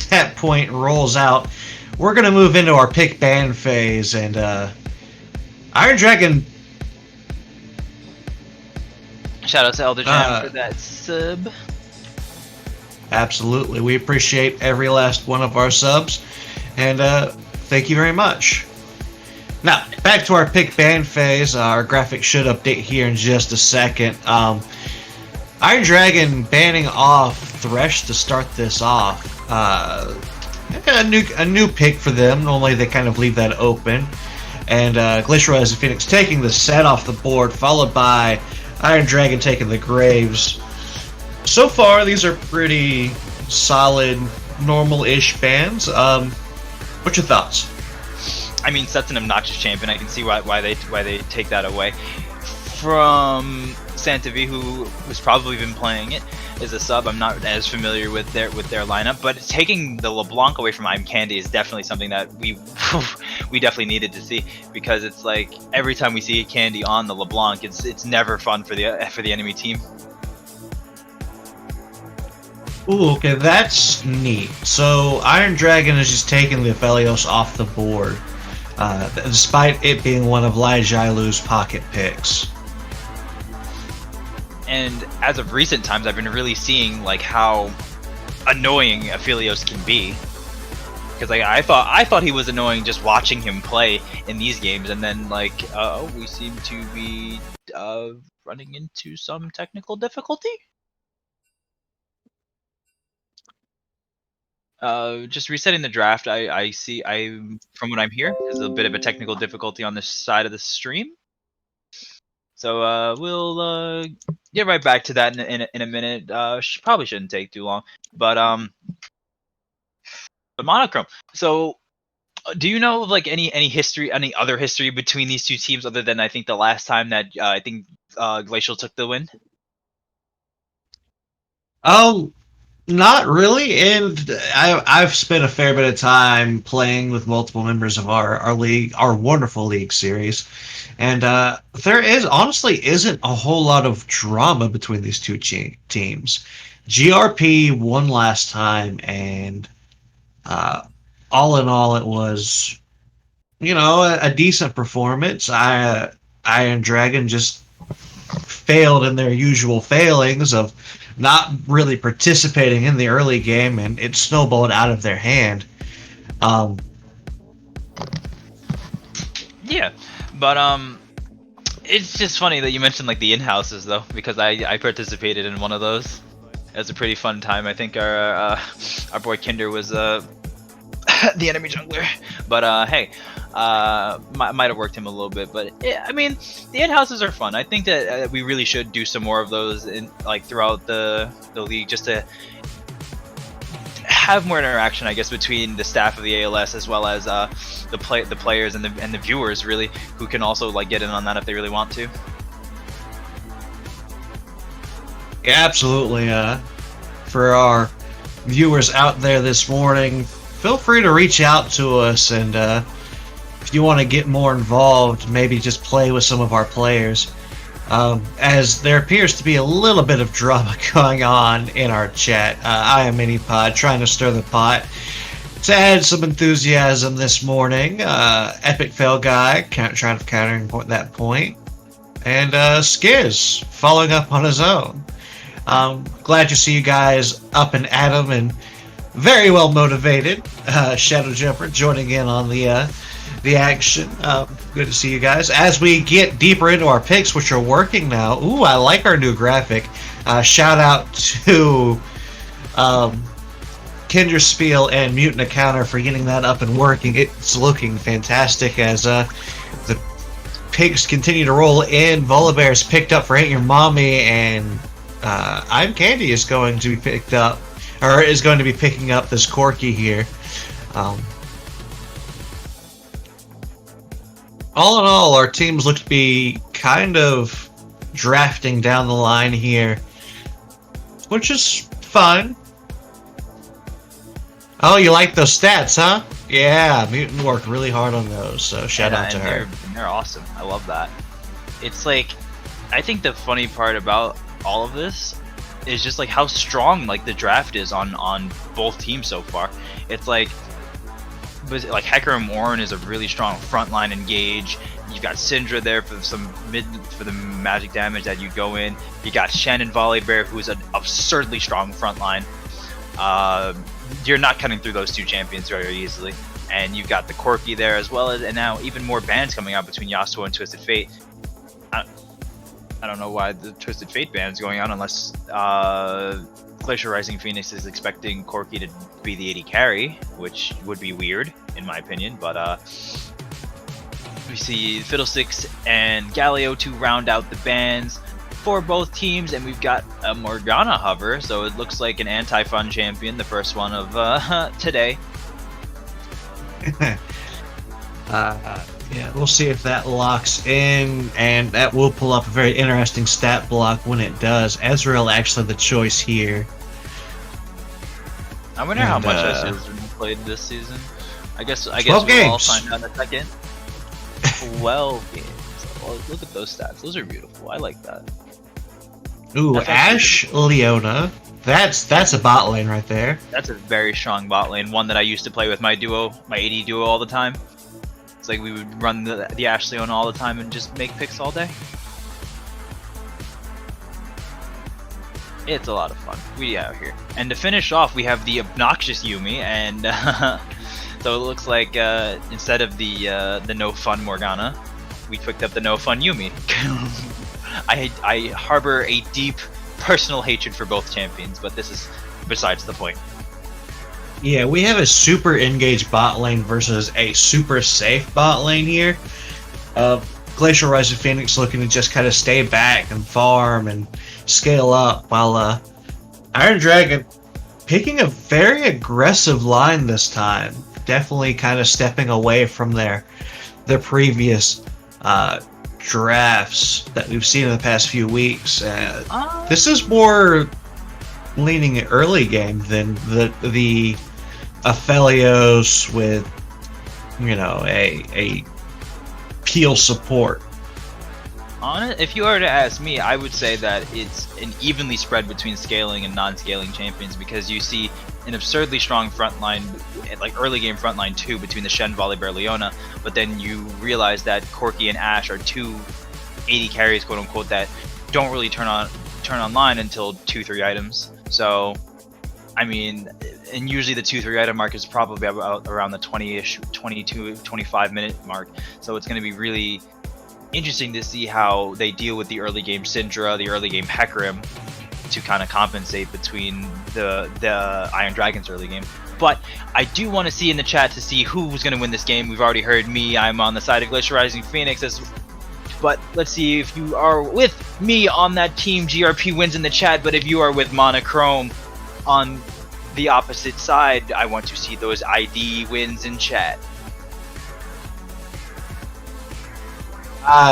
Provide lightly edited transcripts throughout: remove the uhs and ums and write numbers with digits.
that point rolls out, we're going to move into our pick ban phase, and Iron Dragon. Shout out to Elder Jam for that sub. Absolutely. We appreciate every last one of our subs, and thank you very much. Now, back to our pick ban phase. Our graphic should update here in just a second. Iron Dragon banning off Thresh to start this off. A new pick for them. Normally they kind of leave that open. And Glacial Rising Phoenix taking the set off the board, followed by Iron Dragon taking the Graves. So far, these are pretty solid, normal-ish bans. What's your thoughts? I mean, Set's an obnoxious champion. I can see why they take that away from Santa V, who has probably been playing it as a sub. I'm not as familiar with their lineup, but taking the LeBlanc away from I'm Candy is definitely something that we definitely needed to see, because it's like every time we see a Candy on the LeBlanc, it's never fun for the enemy team. Ooh, okay, that's neat. So Iron Dragon is just taking the Aphelios off the board, despite it being one of Lai Jailu's pocket picks. And as of recent times, I've been really seeing like how annoying Aphelios can be. Because like I thought he was annoying just watching him play in these games, and then like we seem to be running into some technical difficulty. Just resetting the draft. I see. From what I'm hearing, there's a bit of a technical difficulty on this side of the stream. So we'll get right back to that in a minute. Probably shouldn't take too long. But Monochrome. So do you know of like any history, any other history between these two teams other than I think the last time that I think Glacial took the win? Not really, and I've spent a fair bit of time playing with multiple members of our league, our wonderful league series, and there honestly isn't a whole lot of drama between these two teams. GRP won last time, and all in all, it was, a decent performance. Iron Dragon just failed in their usual failings of not really participating in the early game, and it snowballed out of their hand. Yeah, but it's just funny that you mentioned like the in-houses though, because I participated in one of those. It was a pretty fun time. I think our boy Kinder was the enemy jungler, but hey, might have worked him a little bit, but I mean, the in-houses are fun. I think that we really should do some more of those in like throughout the league, just to have more interaction, I guess, between the staff of the ALS as well as the players and the viewers, really, who can also like get in on that if they really want to. Yeah, absolutely. For our viewers out there this morning, feel free to reach out to us, and if you want to get more involved, maybe just play with some of our players. As there appears to be a little bit of drama going on in our chat. I am Minipod, trying to stir the pot to add some enthusiasm this morning. Epic Fail Guy, trying to countering that point. And Skiz, following up on his own. Glad to see you guys up and at 'em and very well motivated. Shadow Jumper joining in on the action. Good to see you guys. As we get deeper into our picks, which are working now. Ooh, I like our new graphic. Shout out to Kinderspiel and Mutant Accounter for getting that up and working. It's looking fantastic as the picks continue to roll in. Volabear's picked up for Ain't Your Mommy, and I'm Candy is going to be picked up, or is going to be picking up this Corky here. All in all, our teams look to be kind of drafting down the line here, which is fun. Oh, you like those stats, huh? Yeah, Mutant worked really hard on those, so shout out to her. They're awesome. I love that. It's like, I think the funny part about all of this is just like how strong like the draft is on both teams so far. It's like, like Hecarim Ornn is a really strong frontline engage. You've got Syndra there for some for the magic damage that you go in. You got Shen and Volibear, who's an absurdly strong frontline. You're not cutting through those two champions very easily. And you've got the Corki there as well as, and now even more bans coming out between Yasuo and Twisted Fate. I don't know why the Twisted Fate ban is going on unless Glacial Rising Phoenix is expecting Corki to be the AD carry, which would be weird in my opinion. But we see Fiddlesticks and Galio to round out the bans for both teams, and we've got a Morgana hover, so it looks like an anti-fun champion, the first one of today. Yeah, we'll see if that locks in, and that will pull up a very interesting stat block when it does. Ezreal actually the choice here. I wonder how much Ezreal's played this season. I guess we'll all find out in a second. 12 games. Well, look at those stats. Those are beautiful. I like that. Ooh, that's Ashe, Leona. That's a bot lane right there. That's a very strong bot lane. One that I used to play with my duo, my AD duo all the time. It's like we would run the Ashe Leona all the time and just make picks all day. It's a lot of fun. We out here. And to finish off, we have the obnoxious Yuumi, and so it looks like instead of the no fun Morgana, we picked up the no fun Yuumi. I harbor a deep personal hatred for both champions, but this is besides the point. Yeah, we have a super engaged bot lane versus a super safe bot lane here. Glacial Rising Phoenix looking to just kind of stay back and farm and scale up, while Iron Dragon picking a very aggressive line this time. Definitely kind of stepping away from their previous drafts that we've seen in the past few weeks. This is more leaning early game than the Aphelios with, you know, a peel support. If you were to ask me, I would say that it's an evenly spread between scaling and non-scaling champions, because you see an absurdly strong frontline, like early game frontline too, between the Shen, Volibear, Leona, but then you realize that Corki and Ashe are two AD carries, quote unquote, that don't really turn online until 2-3 items. So, I mean, and usually the 2-3 item mark is probably about around the 20-ish, 22-25 minute mark. So it's going to be really interesting to see how they deal with the early game Syndra, the early game Hecarim, to kind of compensate between the Iron Dragon's early game. But I do want to see in the chat to see who's going to win this game. We've already heard me. I'm on the side of Glacial Rising Phoenix. But let's see if you are with me on that team. GRP wins in the chat. But if you are with Monochrome on the opposite side, I want to see those ID wins in chat.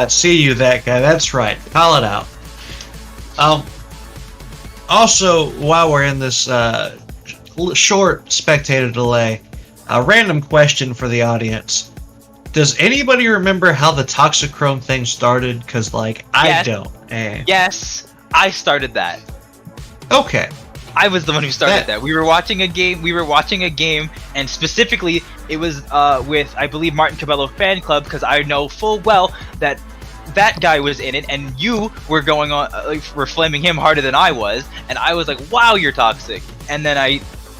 See you, that guy. That's right. Call it out. Also, while we're in this short spectator delay, a random question for the audience. Does anybody remember how the Toxicrome thing started? Because, like, I don't. Yes, I started that. Okay. I was the one who started that. We were watching a game, and specifically, it was with, I believe, Martin Cabello Fan Club, because I know full well that that guy was in it, and you were going on, were flaming him harder than I was, and I was like, wow, you're toxic. And then I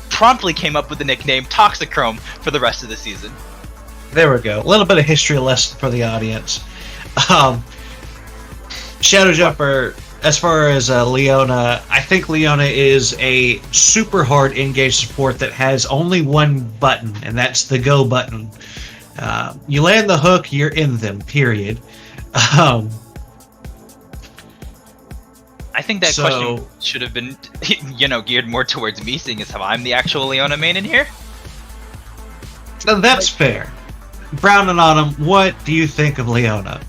promptly came up with the nickname Toxicrome for the rest of the season. There we go. A little bit of history lesson for the audience. Shadow Jumper, as far as Leona, I think Leona is a super hard engage support that has only one button, and that's the go button. You land the hook, you're in them, period. I think that question should have been, geared more towards me, seeing as how I'm the actual Leona main in here. So that's fair. Brown and Autumn, what do you think of Leona?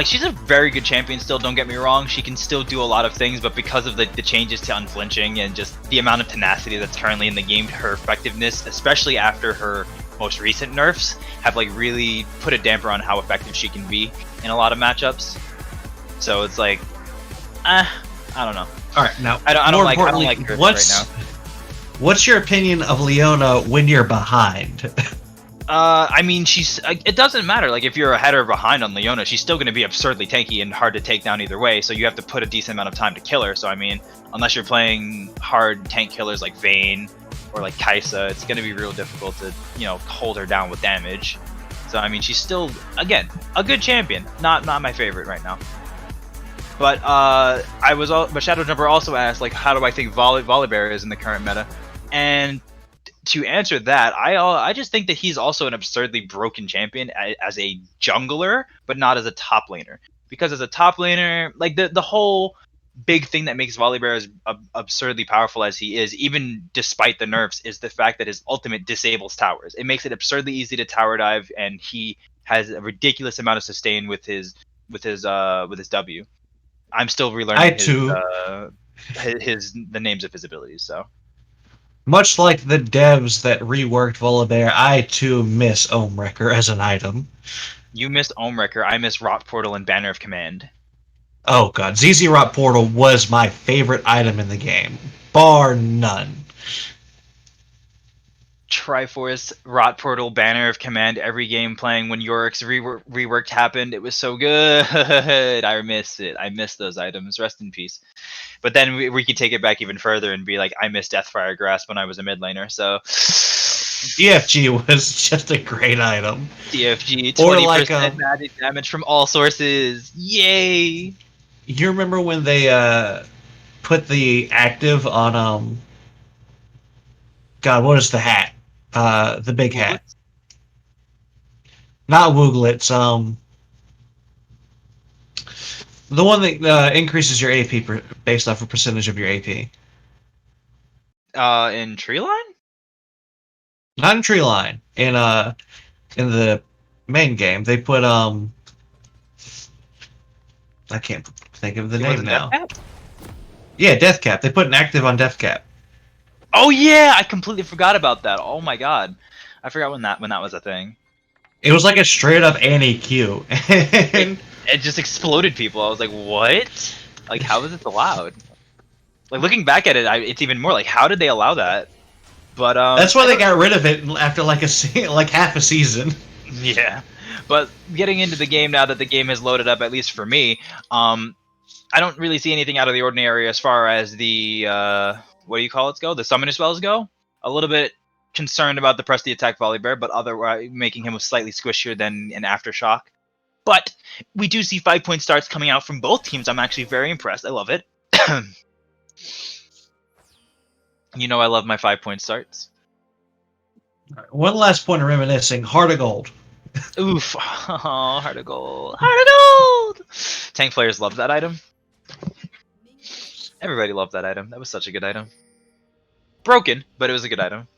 She's a very good champion still, don't get me wrong. She can still do a lot of things, but because of the changes to unflinching and just the amount of tenacity that's currently in the game, her effectiveness, especially after her most recent nerfs, have really put a damper on how effective she can be in a lot of matchups. So it's like, I don't know. All right, now I don't more like importantly, her what's right now. what's your opinion of Leona when you're behind? I mean, it doesn't matter. Like, if you're ahead or behind on Leona, she's still going to be absurdly tanky and hard to take down either way. So you have to put a decent amount of time to kill her. So I mean, unless you're playing hard tank killers like Vayne or like Kai'Sa, it's going to be real difficult to hold her down with damage. So I mean, she's still again a good champion. Not my favorite right now. But but Shadow Jumper also asked, like, how do I think Volibear is in the current meta? And to answer that, I just think that he's also an absurdly broken champion as a jungler, but not as a top laner. Because as a top laner, like the whole big thing that makes Volibear as absurdly powerful as he is, even despite the nerfs, is the fact that his ultimate disables towers. It makes it absurdly easy to tower dive, and he has a ridiculous amount of sustain with his W. I'm still I relearning too, the names of his abilities. So much like the devs that reworked Volibear, I too miss Ohmwrecker as an item. you missed Ohmwrecker. I miss Rot Portal and Banner of Command. Oh god, ZZ Rot Portal was my favorite item in the game, bar none. Triforce, Rot Portal, Banner of Command, every game playing when Yorick's reworked happened. It was so good. I miss it. I miss those items. Rest in peace. But then we could take it back even further and be like, I miss Deathfire Grasp when I was a mid laner. So DFG was just a great item. DFG, 20% Or like, magic damage from all sources. Yay! you remember when they put the active on God, what is the hat? The big hat. Wooglets? Not Wooglets. The one that increases your AP based off a percentage of your AP. In Treeline? Not in Treeline. In the main game, they put I can't think of the It name wasn't now. Deathcap? Yeah, Deathcap. They put an active on Deathcap. Oh yeah, I completely forgot about that. Oh my god, I forgot when that was a thing. It was like a straight up anti-Q. It, And it just exploded people. I was like, what? Like, how is this allowed? Like, looking back at it, it's even more like, how did they allow that? But that's why they got rid of it after like like half a season. yeah. But getting into the game now that the game has loaded up, at least for me, I don't really see anything out of the ordinary as far as the what do you call it go? The summoner spells go. A little bit concerned about the press the attack Volibear, but otherwise making him slightly squishier than an aftershock. But we do see 5-point starts coming out from both teams. I'm actually very impressed. I love it. You know I love my 5-point starts. One last point of reminiscing: Heart of Gold. Oof. Oh, Heart of Gold. Heart of Gold! Tank players love that item. Everybody loved that item. That was such a good item. Broken, but it was a good item.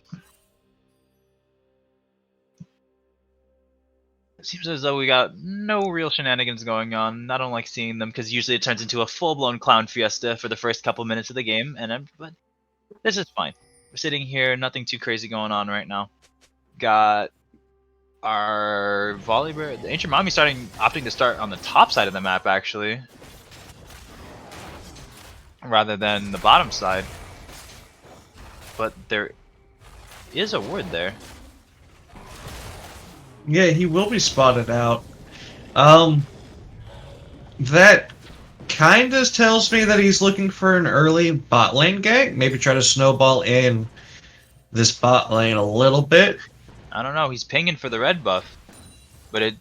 It seems as though we got no real shenanigans going on. I don't like seeing them because usually it turns into a full-blown clown fiesta for the first couple minutes of the game, but this is fine. We're sitting here, nothing too crazy going on right now. Got our Volibear, the Ancient Mommy opting to start on the top side of the map actually, rather than the bottom side. But there is a ward there. Yeah, he will be spotted out. That kind of tells me that he's looking for an early bot lane gank. Maybe try to snowball in this bot lane a little bit. I don't know. He's pinging for the red buff, but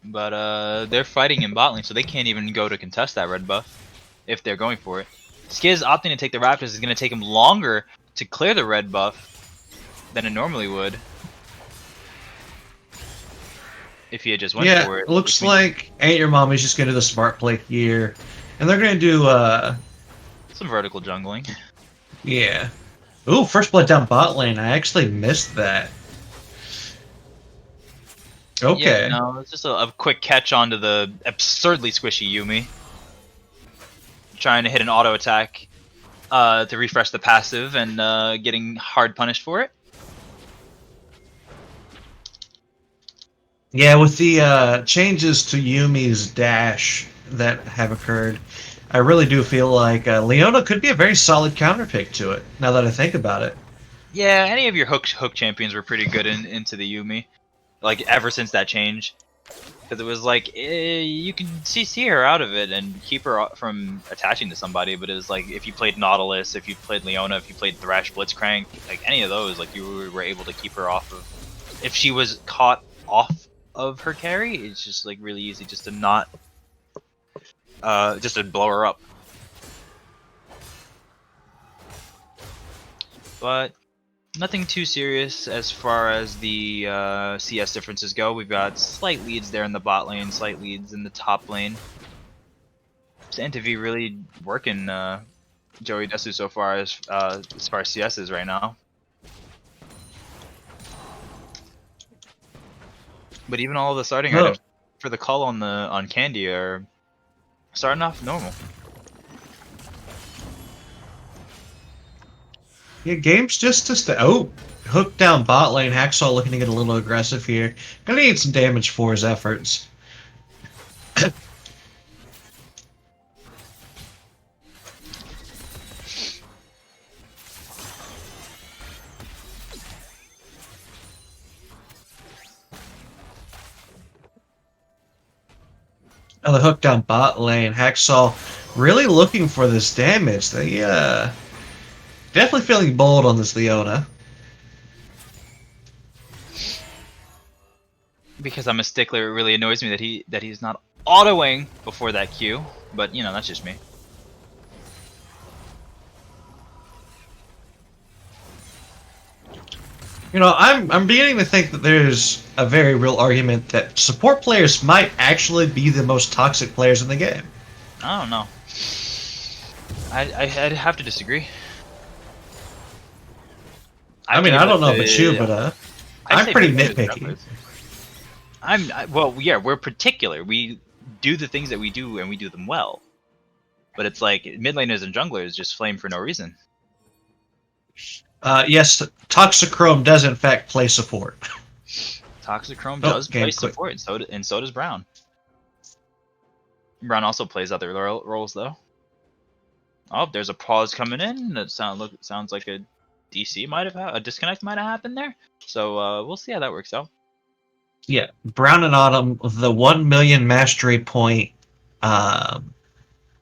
they're fighting in bot lane, so they can't even go to contest that red buff if they're going for it. Skiz opting to take the Raptors is going to take him longer to clear the red buff than it normally would if he had just went for it. Yeah, looks like Ain't Your Mommy's just going to do the smart play here. And they're going to do, some vertical jungling. Yeah. Ooh, first blood down bot lane. I actually missed that. Okay. Yeah, no, it's just a quick catch onto the absurdly squishy Yuumi. Trying to hit an auto attack to refresh the passive and getting hard punished for it. Yeah, with the changes to Yumi's dash that have occurred, I really do feel like Leona could be a very solid counter pick to it. Now that I think about it. Yeah, any of your hook champions were pretty good into the Yumi, like ever since that change, because it was like you can CC her out of it and keep her from attaching to somebody. But it was like if you played Nautilus, if you played Leona, if you played Thrash Blitzcrank, like any of those, like you were able to keep her off of. If she was caught off of her carry, it's just like really easy just to not, just to blow her up. But nothing too serious as far as the CS differences go. We've got slight leads there in the bot lane, slight leads in the top lane. Santavi really working Joey Desu so far as CS is right now. But even all of the starting items for the call on Candy are starting off normal. Yeah, game's just hook down bot lane. Hacksaw looking to get a little aggressive here. Gonna need some damage for his efforts. Another hook down bot lane. Hacksaw really looking for this damage. They definitely feeling bold on this Leona. Because I'm a stickler, it really annoys me that he's not autoing before that Q. But you know, that's just me. You know, I'm beginning to think that there's a very real argument that support players might actually be the most toxic players in the game. I don't know. I'd have to disagree. I mean, I don't know about you, but I'm pretty nitpicky. Well, yeah, we're particular. We do the things that we do, and we do them well. But it's like mid laners and junglers just flame for no reason. Yes, Toxicrome does in fact play support. Toxicrome does play support, and so does Brown. Brown also plays other roles though. Oh, there's a pause coming in. That sounds like a DC a disconnect might have happened there. So we'll see how that works out. Yeah, Brown and Autumn, the 1 million mastery point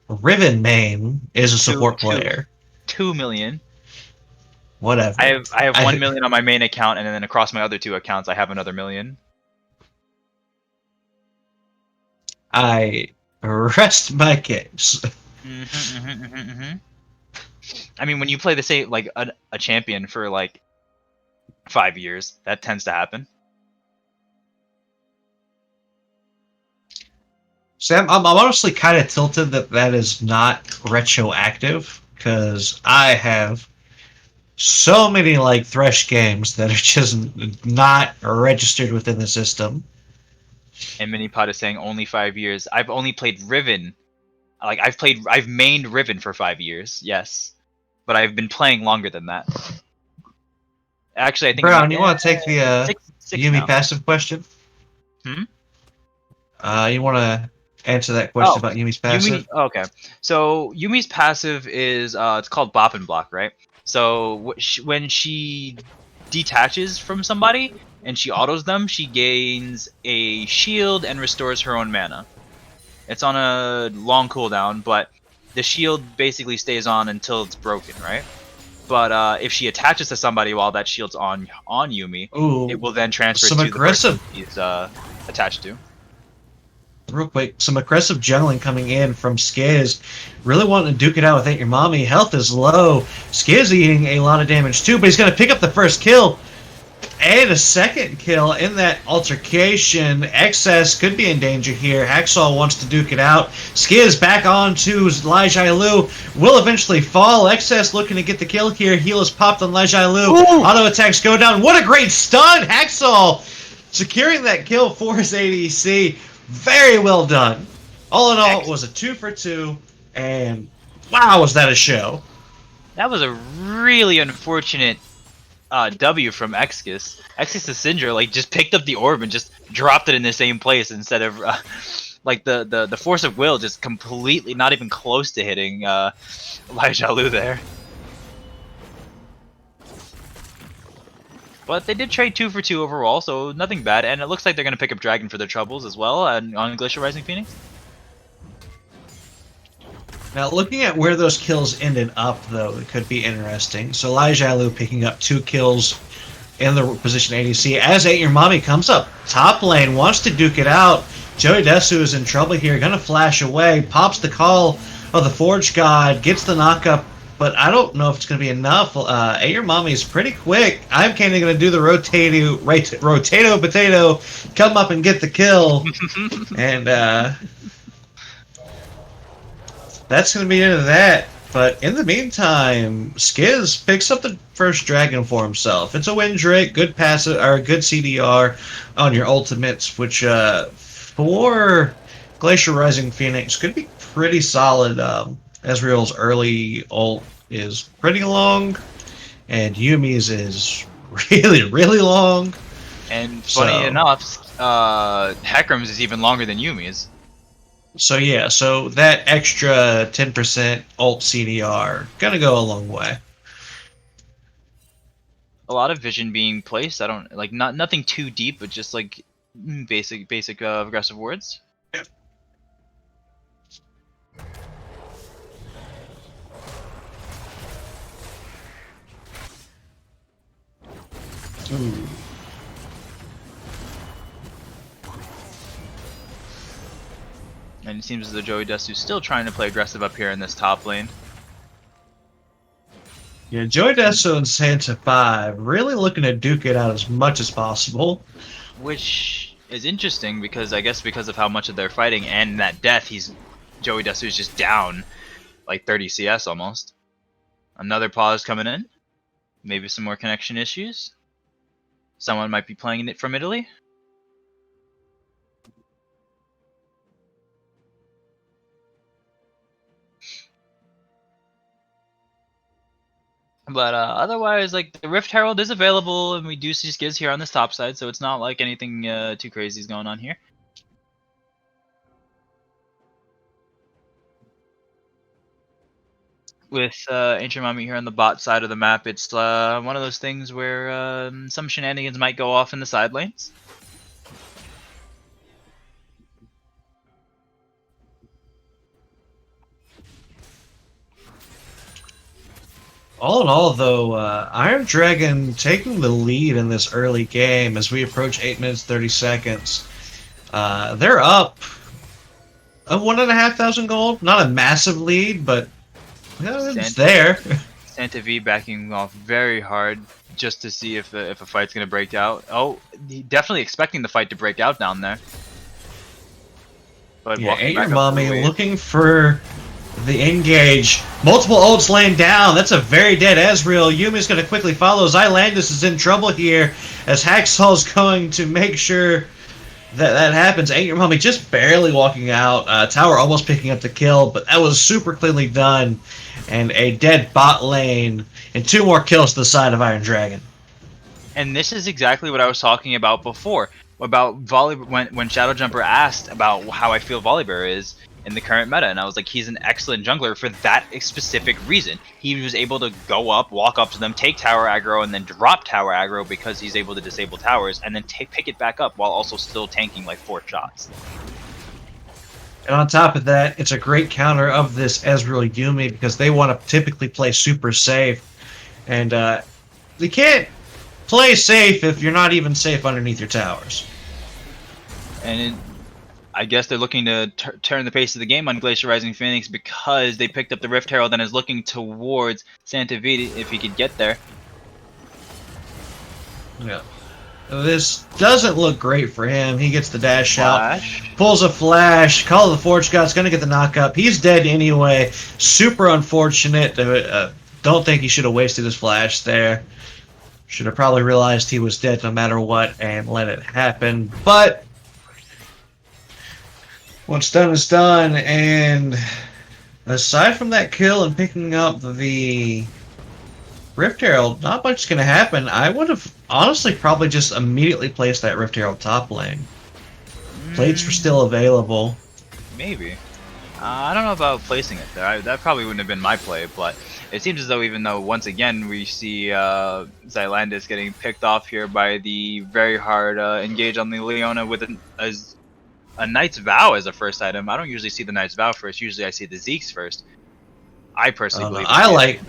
Riven main is a support player. 2 million. Whatever. I have 1 million on my main account, and then across my other 2 accounts, I have another million. I rest my case. I mean, when you play the same like a champion for like 5 years, that tends to happen. Sam, I'm honestly kind of tilted that is not retroactive, because I have so many like Thresh games that are just not registered within the system. And Minipod is saying only 5 years. I've only played Riven. Like I've mained Riven for 5 years, yes, but I've been playing longer than that. Actually, I think Brown, you want to take the six Yumi now. passive question? Hmm. You want to answer that question about Yumi's passive? Okay. So Yumi's passive is it's called Bop and Block, right? So when she detaches from somebody and she autos them, she gains a shield and restores her own mana. It's on a long cooldown, but the shield basically stays on until it's broken, right? But if she attaches to somebody while that shield's on Yumi, it will then transfer to the person he's attached to. Real quick, some aggressive jungling coming in from Skiz. Really wanting to duke it out with Ain't Your Mommy. Health is low. Skiz eating a lot of damage too, but he's going to pick up the first kill. And a second kill in that altercation. Excess could be in danger here. Hacksaw wants to duke it out. Skiz back on to Lai Lu. Will eventually fall. Excess looking to get the kill here. Heal is popped on Lai Lu. Auto attacks go down. What a great stun! Hacksaw securing that kill for his ADC. Very well done. All in all, it was a 2 for 2, and wow, was that a show. That was a really unfortunate W from Exkis. Exkis' Syndra like just picked up the orb and just dropped it in the same place instead of like the force of will just completely not even close to hitting Lai Lu there. But they did trade 2 for 2 overall, so nothing bad. And it looks like they're going to pick up Dragon for their troubles as well on Glacial Rising Phoenix. Now, looking at where those kills ended up, though, it could be interesting. So, Lai Lu picking up 2 kills in the position ADC. As Ain't Your Mommy comes up top lane, wants to duke it out. Joey Desu is in trouble here, gonna flash away, pops the call of the Forge God, gets the knockup, but I don't know if it's gonna be enough. Ain't Your Mommy is pretty quick. I'm kinda gonna do the rotato potato, come up and get the kill, and that's gonna be the end of that. But in the meantime, Skiz picks up the first dragon for himself. It's a win Drake, good passive or good CDR on your ultimates, which for Glacial Rising Phoenix could be pretty solid. Ezreal's early ult is pretty long, and Yumi's is really long. And funny enough, Hecarim's is even longer than Yumi's. So yeah, so that extra 10% ult CDR gonna go a long way. A lot of vision being placed. I don't like nothing too deep, but just like basic aggressive words. Yep. Ooh. And it seems as though Joey Desu's still trying to play aggressive up here in this top lane. Yeah, Joey Desu and Santa 5 really looking to duke it out as much as possible. Which is interesting because I guess because of how much of they're fighting and that death, Joey Desu's just down like 30 CS almost. Another pause coming in. Maybe some more connection issues. Someone might be playing it from Italy. But otherwise, like the Rift Herald is available, and we do see Skiz here on this top side, so it's not like anything too crazy is going on here. With Ancient Mommy here on the bot side of the map, it's one of those things where some shenanigans might go off in the side lanes. All in all, though, Iron Dragon taking the lead in this early game as we approach 8 minutes 30 seconds. They're up 1,500 gold. Not a massive lead, but it's there. Santa V backing off very hard just to see if a fight's gonna break out. Oh, definitely expecting the fight to break out down there. But yeah, Ain't Your Mommy looking for the engage. Multiple ults laying down. That's a very dead Ezreal. Yumi's going to quickly follow. Zylandis is in trouble here as Hacksaw's going to make sure that happens. Ain't Your Mommy just barely walking out. Tower almost picking up the kill, but that was super cleanly done. And a dead bot lane and 2 more kills to the side of Iron Dragon. And this is exactly what I was talking about before. About when Shadow Jumper asked about how I feel Volibear is in the current meta, and I was like, he's an excellent jungler for that specific reason. He was able to go up, walk up to them, take tower aggro, and then drop tower aggro because he's able to disable towers, and then pick it back up while also still tanking like 4 shots. And on top of that, it's a great counter of this Ezreal Yumi because they want to typically play super safe, and they can't play safe if you're not even safe underneath your towers. And I guess they're looking to turn the pace of the game on Glacial Rising Phoenix because they picked up the Rift Herald and is looking towards Santa V if he could get there. Yeah. This doesn't look great for him. He gets the dash Flash. out, pulls a flash, Call of the Forge God's going to get the knockup. He's dead anyway. Super unfortunate. Don't think he should have wasted his flash there. Should have probably realized he was dead no matter what and let it happen. But what's done is done, and aside from that kill and picking up the Rift Herald, not much is going to happen. I would have honestly probably just immediately placed that Rift Herald top lane. Plates were still available. Maybe. I don't know about placing it there. That probably wouldn't have been my play, but it seems as though even though once again we see Xylandis getting picked off here by the very hard engage on the Leona with a Knight's Vow as a first item. I don't usually see the Knight's Vow first. Usually I see the Zeke's first. I personally believe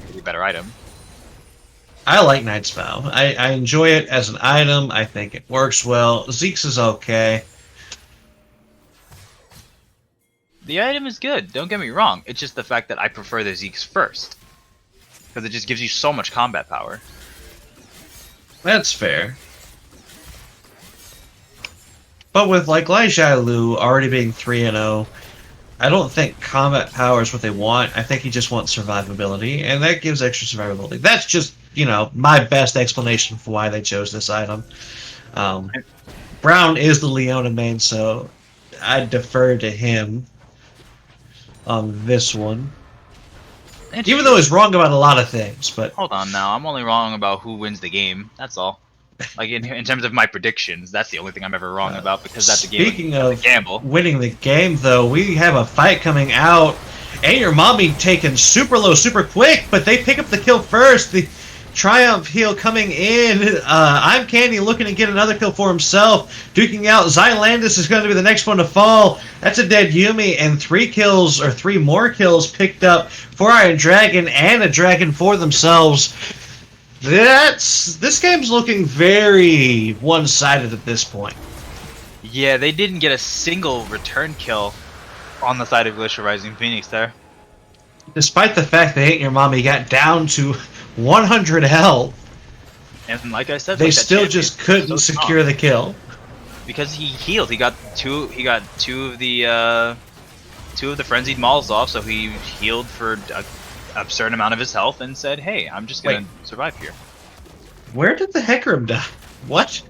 it's a better item. I like Knight's Vow. I enjoy it as an item. I think it works well. Zeke's is okay. The item is good, don't get me wrong. It's just the fact that I prefer the Zeke's first. Because it just gives you so much combat power. That's fair. But with like Lai Lu already being 3-0, I don't think combat power is what they want. I think he just wants survivability, and that gives extra survivability. That's just, you know, my best explanation for why they chose this item. Brown is the Leona main, so I defer to him on this one. Even though he's wrong about a lot of things, but... Hold on now, I'm only wrong about who wins the game, that's all. Like, in terms of my predictions, that's the only thing I'm ever wrong about, because that's a game. Speaking of gamble. Winning the game, though, we have a fight coming out. And your mommy taken super low, super quick, but they pick up the kill first. The Triumph heal coming in. I'm Candy looking to get another kill for himself. Duking out. Xylandis is going to be the next one to fall. That's a dead Yumi, and 3 more kills picked up for Iron Dragon and a dragon for themselves. This game's looking very one-sided at this point. Yeah, they didn't get a single return kill on the side of Glacial Rising Phoenix there. Despite the fact they Ain't Your Mommy got down to 100 health, and like I said, they still just couldn't secure the kill because he healed. He got two of the frenzied mauls off, so he healed for a absurd amount of his health and said, "Hey, I'm just gonna survive here." Where did the Hecarim die? What?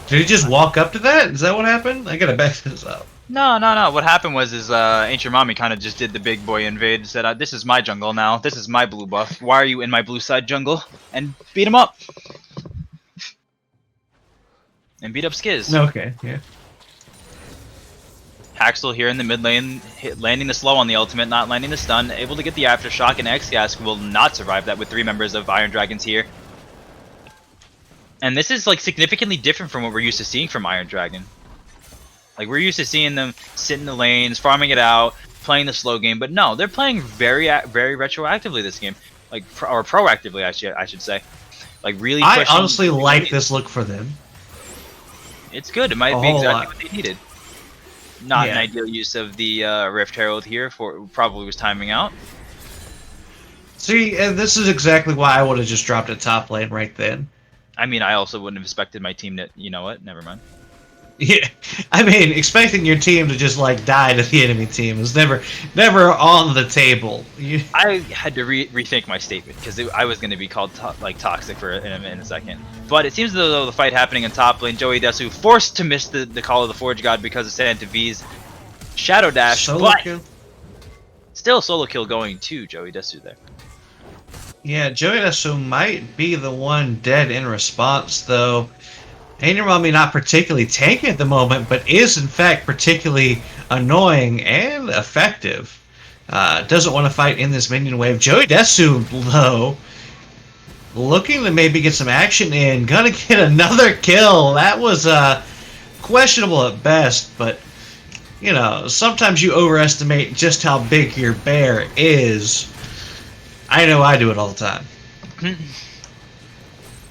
Did he just walk up to that? Is that what happened? I gotta back this up. No. What happened was Ain't Your Mommy kind of just did the big boy invade and said, "This is my jungle now. This is my blue buff. Why are you in my blue side jungle?" And beat him up. And beat up Skiz. Okay, yeah. Haxel here in the mid lane, landing the slow on the ultimate, not landing the stun, able to get the aftershock, and X-Gas will not survive that with 3 members of Iron Dragons here. And this is like significantly different from what we're used to seeing from Iron Dragon. Like, we're used to seeing them sit in the lanes, farming it out, playing the slow game, but no, they're playing very retroactively this game. Like, or proactively, I should say. Like, really pushing. I honestly like this look for them. It's good. It might be exactly what they needed. Not an ideal use of the Rift Herald here, for probably was timing out. See, and this is exactly why I would have just dropped a top lane right then. I mean, I also wouldn't have expected my team to, you know what, never mind. Yeah, I mean, expecting your team to just like die to the enemy team is never on the table. I had to rethink my statement because I was going to be called toxic for in a second. But it seems as though the fight happening in top lane, Joey Desu forced to miss the call of the Forge God because of Santa V's Shadow Dash, but still solo kill going to Joey Desu there. Yeah, Joey Desu might be the one dead in response, though. Ain't Your Mommy not particularly tanky at the moment, but is in fact particularly annoying and effective. Doesn't want to fight in this minion wave. Joey Desu, though, looking to maybe get some action in. Gonna get another kill. That was questionable at best, but you know, sometimes you overestimate just how big your bear is. I know I do it all the time.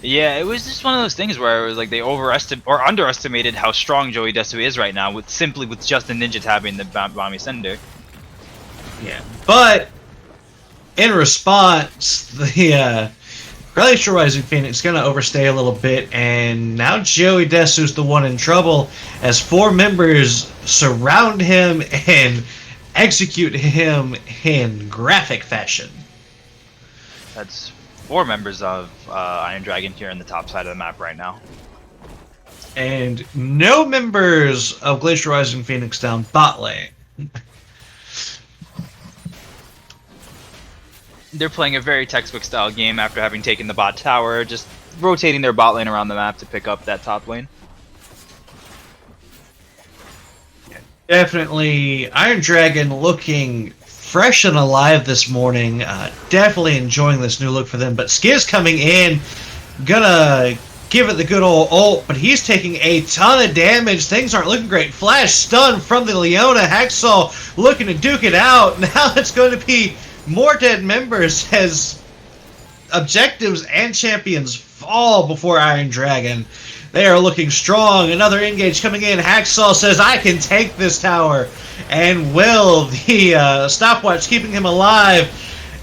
Yeah, it was just one of those things where it was like they underestimated how strong Joey Desu is right now with just the ninja tabbing the Bomb Sender. Yeah, but in response, the Glacial Rising Phoenix is going to overstay a little bit, and now Joey Desu's the one in trouble as 4 members surround him and execute him in graphic fashion. That's 4 members of Iron Dragon here in the top side of the map right now. And no members of Glacial Rising Phoenix down bot lane. They're playing a very textbook style game after having taken the bot tower, just rotating their bot lane around the map to pick up that top lane. Yeah. Definitely Iron Dragon looking fresh and alive this morning. Definitely enjoying this new look for them. But Skiz coming in, gonna give it the good old ult, but he's taking a ton of damage. Things aren't looking great. Flash stun from the Leona. Hacksaw looking to duke it out. Now it's going to be more dead members as objectives and champions fall before Iron Dragon. They are looking strong. Another engage coming in. Hacksaw says, I can take this tower. And will, the stopwatch keeping him alive.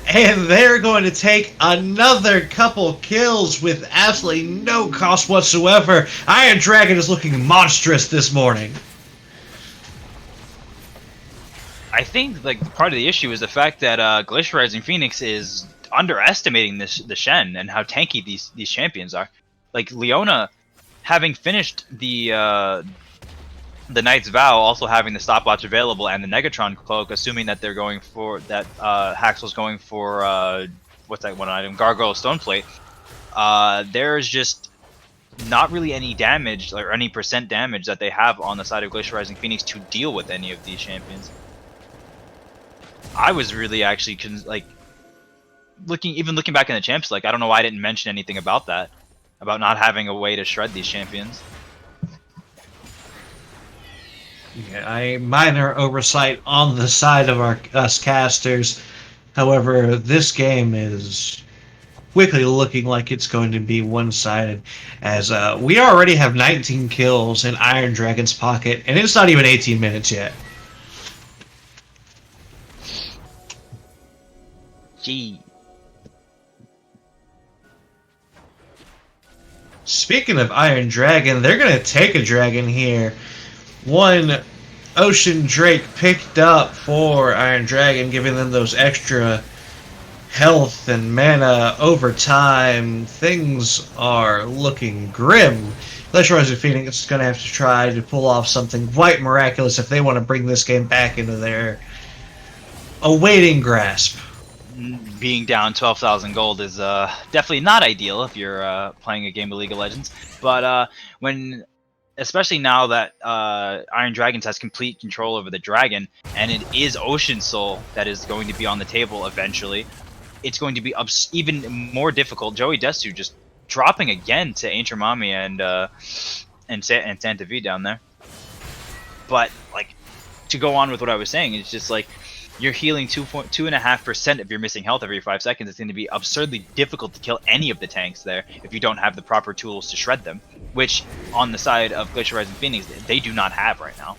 And they're going to take another couple kills with absolutely no cost whatsoever. Iron Dragon is looking monstrous this morning. I think like part of the issue is the fact that Glacial Rising Phoenix is underestimating the Shen and how tanky these champions are. Like Leona, having finished the Knight's Vow, also having the stopwatch available and the Negatron cloak, assuming that they're going for that Haxel's going for what's that one item? Gargoyle Stoneplate. There's just not really any damage or any percent damage that they have on the side of Glacial Rising Phoenix to deal with any of these champions. I was really actually looking back in the champs, like I don't know why I didn't mention anything about that, about not having a way to shred these champions. Yeah, a minor oversight on the side of us casters. However, this game is quickly looking like it's going to be one-sided, as we already have 19 kills in Iron Dragon's pocket, and it's not even 18 minutes yet. Gee. Speaking of Iron Dragon, they're going to take a dragon here. One Ocean Drake picked up for Iron Dragon, giving them those extra health and mana over time. Things are looking grim. Glacial Rising Phoenix is going to have to try to pull off something quite miraculous if they want to bring this game back into their awaiting grasp. Being down 12,000 gold is definitely not ideal if you're playing a game of League of Legends. But especially now that Iron Dragons has complete control over the dragon, and it is Ocean Soul that is going to be on the table eventually, it's going to be even more difficult. Joey Desu just dropping again to Ancient Mami and Santa V down there. But like, to go on with what I was saying, it's just like, you're healing 2.5% of your missing health every 5 seconds. It's going to be absurdly difficult to kill any of the tanks there if you don't have the proper tools to shred them, which on the side of Glacial Rising Phoenix, they do not have right now.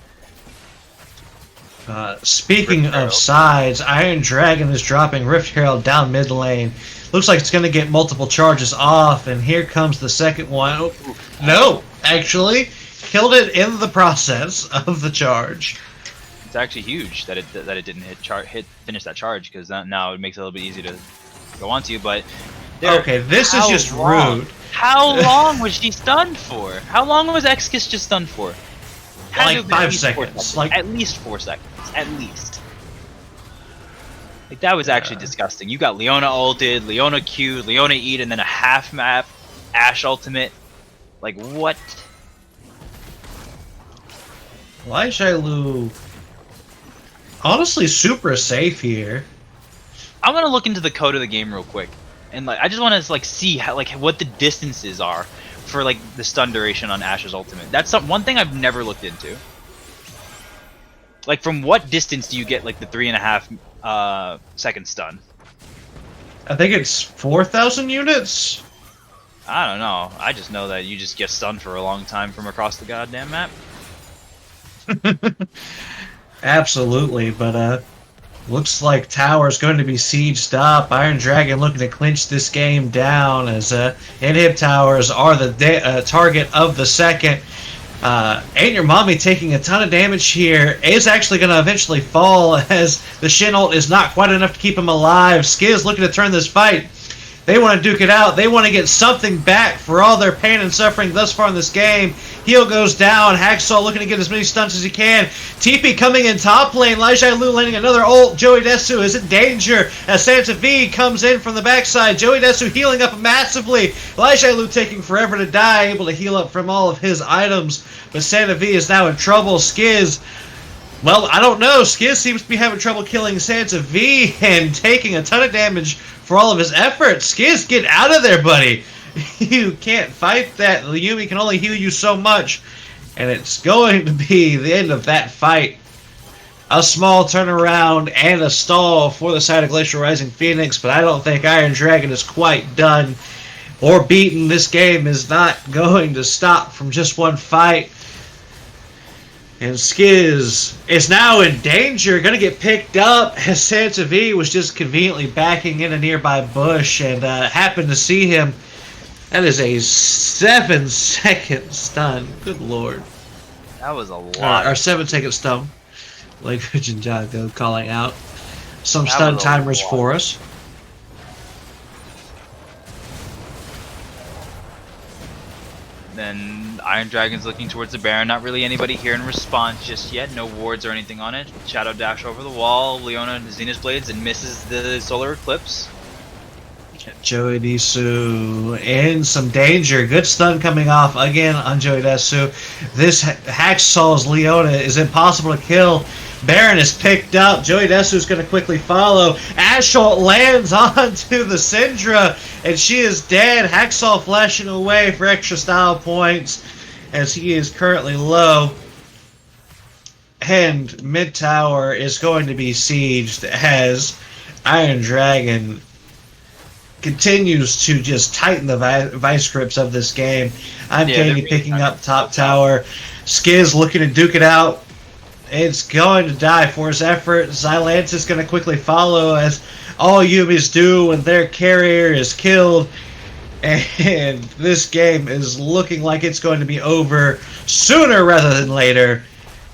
Speaking of sides, Iron Dragon is dropping Rift Herald down mid lane. Looks like it's going to get multiple charges off, and here comes the second one. Oh, no, actually, killed it in the process of the charge. It's actually huge that it didn't finish that charge, because now it makes it a little bit easy to go onto you. But okay, this is just rude. How long was she stunned for? How long was Exkis just stunned for? Like 5 seconds. Like at least 4 seconds. At least. Like that was actually disgusting. You got Leona ulted, Leona Q'd, Leona E'd, and then a half map Ashe ultimate. Like what? Lai Lu. Honestly, super safe here. I'm gonna look into the code of the game real quick, and like I just want to like see how, like what the distances are for like the stun duration on Ashe's ultimate. That's one thing I've never looked into. Like, from what distance do you get like the 3.5 second stun? I think it's 4,000 units. I don't know. I just know that you just get stunned for a long time from across the goddamn map. Absolutely, but looks like Tower's going to be sieged up. Iron Dragon looking to clinch this game down, as inhib towers are the target of the second. Ain't Your Mommy taking a ton of damage here is actually going to eventually fall, as the Shin ult is not quite enough to keep him alive. Skiz looking to turn this fight. They want to duke it out. They want to get something back for all their pain and suffering thus far in this game. Heal goes down. Hacksaw looking to get as many stunts as he can. TP coming in top lane. Lai Lu landing another ult. Joey Desu is in danger as Santa V comes in from the backside. Joey Desu healing up massively. Lai Lu taking forever to die, able to heal up from all of his items. But Santa V is now in trouble. Skiz Well, I don't know. Skiz seems to be having trouble killing Santa V and taking a ton of damage for all of his efforts. Skiz, get out of there, buddy. You can't fight that. Yumi can only heal you so much. And it's going to be the end of that fight. A small turnaround and a stall for the side of Glacial Rising Phoenix, but I don't think Iron Dragon is quite done or beaten. This game is not going to stop from just one fight. And Skiz is now in danger, going to get picked up as Santa V was just conveniently backing in a nearby bush and happened to see him. That is a 7-second stun. Good lord. That was a lot. Our 7-second stun. Language and Jago calling out some That stun was a timers lot. for us. Then Iron Dragon's looking towards the Baron. Not really anybody here in response just yet. No wards or anything on it. Shadow dash over the wall. Leona Zenith Blades and misses the Solar Eclipse. Joey Desu in some danger. Good stun coming off again on Joey Desu. This Hacksaw's Leona is impossible to kill. Baron is picked up. Joey Desu is going to quickly follow. Assault lands onto the Syndra, and she is dead. Hacksaw flashing away for extra style points as he is currently low. And mid tower is going to be sieged as Iron Dragon continues to just tighten the vice grips of this game. I'm Katie picking up top tower. Skiz looking to duke it out. It's going to die for his effort. Xylance is going to quickly follow as all Yumis do when their carrier is killed. And this game is looking like it's going to be over sooner rather than later,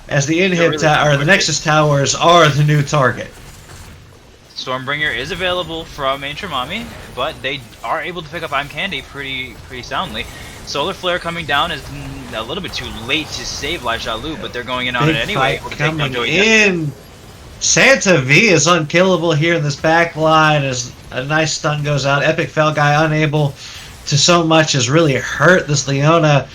as the the Nexus towers are the new target. Stormbringer is available from Ancient Mami, but they are able to pick up I'm Candy pretty soundly. Solar Flare coming down is a little bit too late to save Lai Lu, but they're going in on it anyway. Coming in. Santa V is unkillable here in this back line as a nice stun goes out. Epic Fell Guy unable to so much as really hurt this Leona.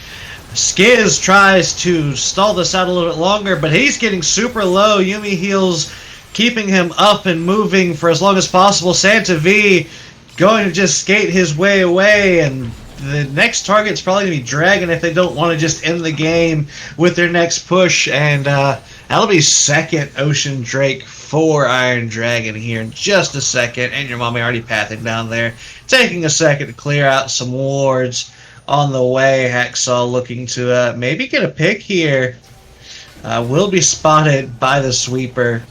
Skiz tries to stall this out a little bit longer, but he's getting super low. Yumi heals, keeping him up and moving for as long as possible. Santa V going to just skate his way away, and the next target's probably going to be Dragon if they don't want to just end the game with their next push, and that'll be second Ocean Drake for Iron Dragon here in just a second, and your mommy already pathing down there. Taking a second to clear out some wards on the way. Hacksaw looking to maybe get a pick here. Will be spotted by the sweeper.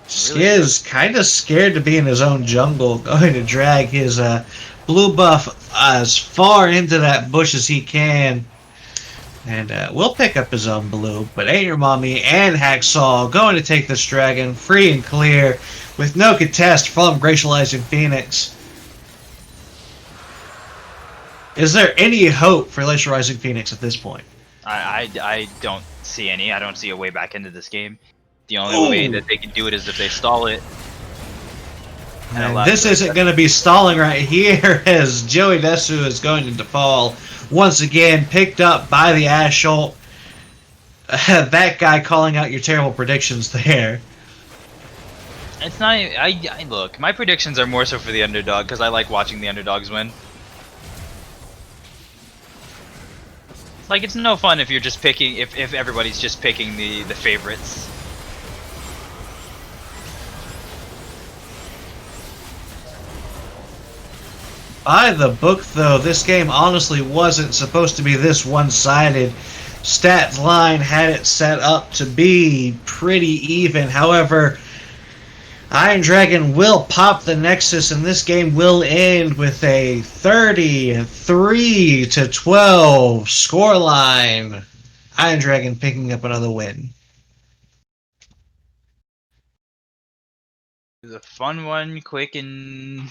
Skiz kind of scared to be in his own jungle, going to drag his blue buff as far into that bush as he can. And will pick up his own blue, but Ain't Your Mommy and Hacksaw going to take this dragon free and clear with no contest from Glacial Rising Phoenix. Is there any hope for Glacial Rising Phoenix at this point? I don't see any. I don't see a way back into this game. The only way that they can do it is if they stall it. And this isn't going to be stalling right here, as Joey Desu is going to fall once again, picked up by the Assault. That guy calling out your terrible predictions there. It's not. I look. My predictions are more so for the underdog because I like watching the underdogs win. Like, it's no fun if you're just picking. If everybody's just picking the favorites. By the book, though, this game honestly wasn't supposed to be this one-sided. Stats line had it set up to be pretty even. However, Iron Dragon will pop the Nexus, and this game will end with a 33-12 scoreline. Iron Dragon picking up another win. It was a fun one, quick and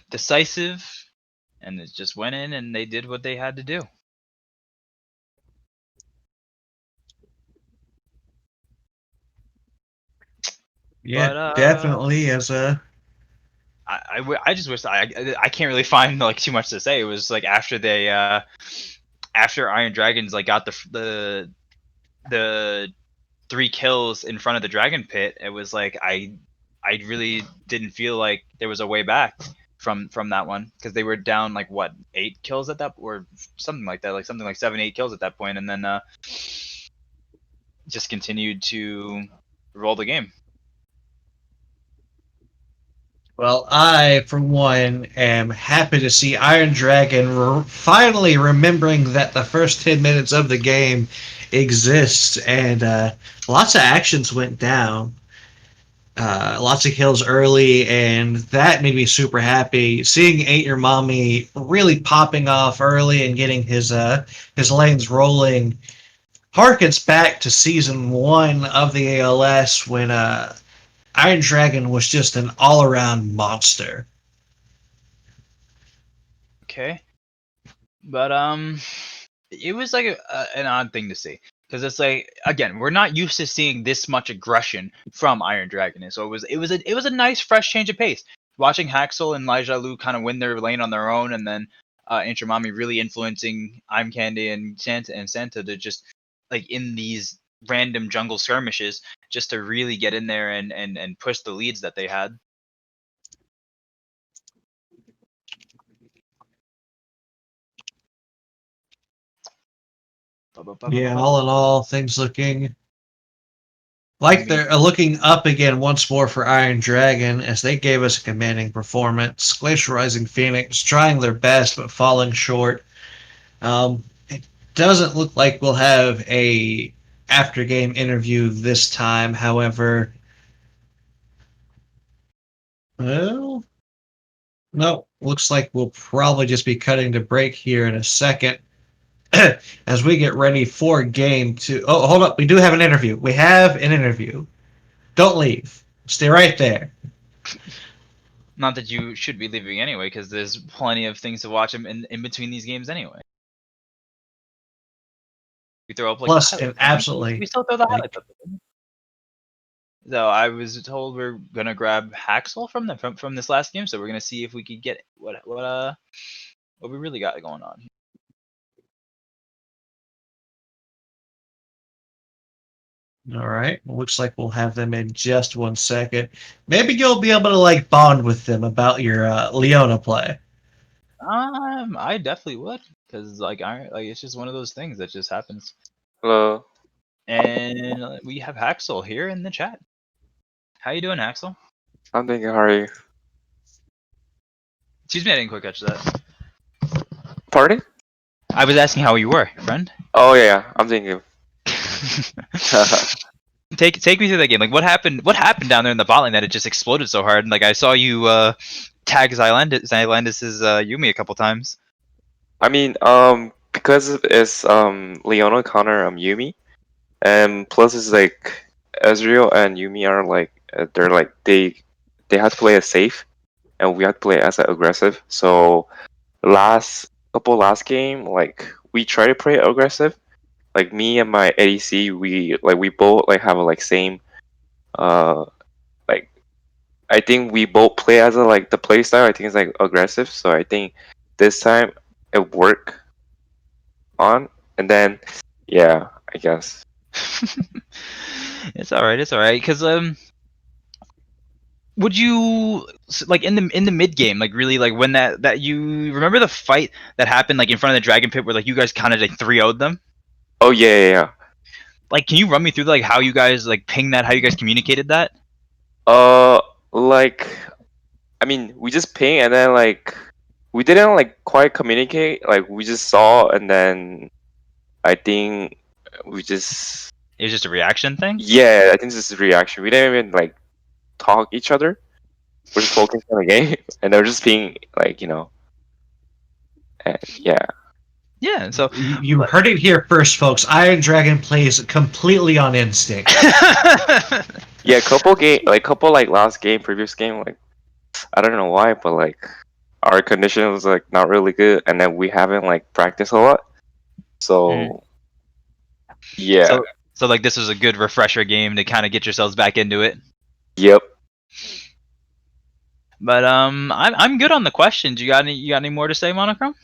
decisive, and it just went in and they did what they had to do. Yeah, but, definitely as a. I just wish I can't really find like too much to say. It was like after they after Iron Dragons like got the the 3 kills in front of the dragon pit, it was like I really didn't feel like there was a way back from that one, because they were down like what 8 kills at that, or something like that, like something like 7 8 kills at that point, and then just continued to roll the game. Well, I, for one, am happy to see Iron Dragon finally remembering that the first 10 minutes of the game exists, and lots of actions went down. Lots of kills early, and that made me super happy. Seeing Ain't Your Mommy really popping off early and getting his lanes rolling harkens back to season 1 of the ALS when Iron Dragon was just an all around monster. Okay, but it was like an odd thing to see, because it's like, again, we're not used to seeing this much aggression from Iron Dragon, and so it was a nice fresh change of pace. Watching Haxel and Lai Lu kind of win their lane on their own, and then Intramami really influencing I'm Candy and Santa to just, like, in these random jungle skirmishes, just to really get in there and push the leads that they had. Yeah, all in all, things looking like Maybe. they're looking up again once more for Iron Dragon as they gave us a commanding performance. Glacial Rising Phoenix trying their best but falling short. It doesn't look like we'll have a after game interview this time. However, well, no, looks like we'll probably just be cutting to break here in a second as we get ready for game two. Oh, hold up. We do have an interview. We have an interview. Don't leave. Stay right there. Not that you should be leaving anyway, because there's plenty of things to watch in between these games anyway. We throw up like the Plus, and highlights. We absolutely, still throw the highlights like, up. So I was told we're gonna grab Haxel from this last game, so we're gonna see if we could get what we really got going on. all right. Looks like we'll have them in just 1 second. Maybe you'll be able to like bond with them about your Leona play. I definitely would, because like it's just one of those things that just happens. Hello, And we have Haxel here in the chat. How you doing, Haxel? I'm thinking, how are you? Excuse me, I didn't quite catch that. Pardon? I was asking how you were, friend. Oh yeah, I'm thinking. Take me through that game. Like, what happened? What happened down there in the bot lane that it just exploded so hard? And like, I saw you tag Xylandis's Yumi a couple times. I mean, because it's Leona, Connor, Yumi, and plus it's like Ezreal and Yumi are like they're like they have to play as safe, and we have to play as aggressive. So last game, like we try to play aggressive. Like me and my ADC, we both like have a like same like I think we both play as a like the play style. I think it's like aggressive. So I think this time it worked on, and then yeah, I guess. It's all right. It's all right. Cause would you like in the mid game, like really like when that you remember the fight that happened like in front of the dragon pit where like you guys kind of like 3-0'd them? Oh yeah. Like, can you run me through like how you guys like pinged that? How you guys communicated that? Like I mean, we just ping, and then like we didn't like quite communicate. Like we just saw, and then I think we just It was just a reaction thing. yeah. I think this is a reaction. We didn't even like talk each other. We're just focused on the game, and they're just being like and yeah. Yeah. So. You heard it here first, folks. Iron Dragon plays completely on instinct. Yeah, couple like last game, previous game, like I don't know why, but like our condition was like not really good, and then we haven't like practiced a lot. So yeah, So like this was a good refresher game to kind of get yourselves back into it. yep. But I'm good on the questions. You got any more to say, Monochrome?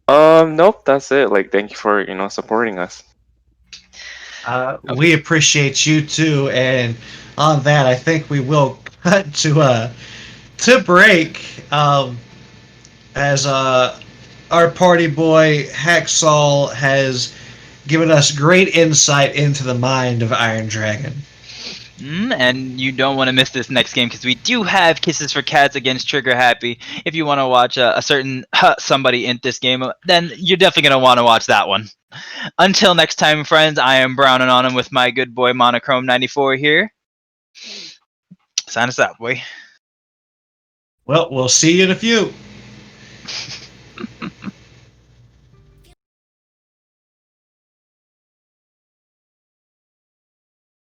Nope, that's it. Like, thank you for supporting us. We appreciate you too, and on that, I think we will cut to break. As our party boy Hacksaw has given us great insight into the mind of Iron Dragon. And you don't want to miss this next game because we do have Kisses for Cats against Trigger Happy. If you want to watch a certain somebody in this game, then you're definitely going to want to watch that one. Until next time, friends, I am Brown and on him with my good boy Monochrome 94 here. Sign us out, boy. Well, we'll see you in a few.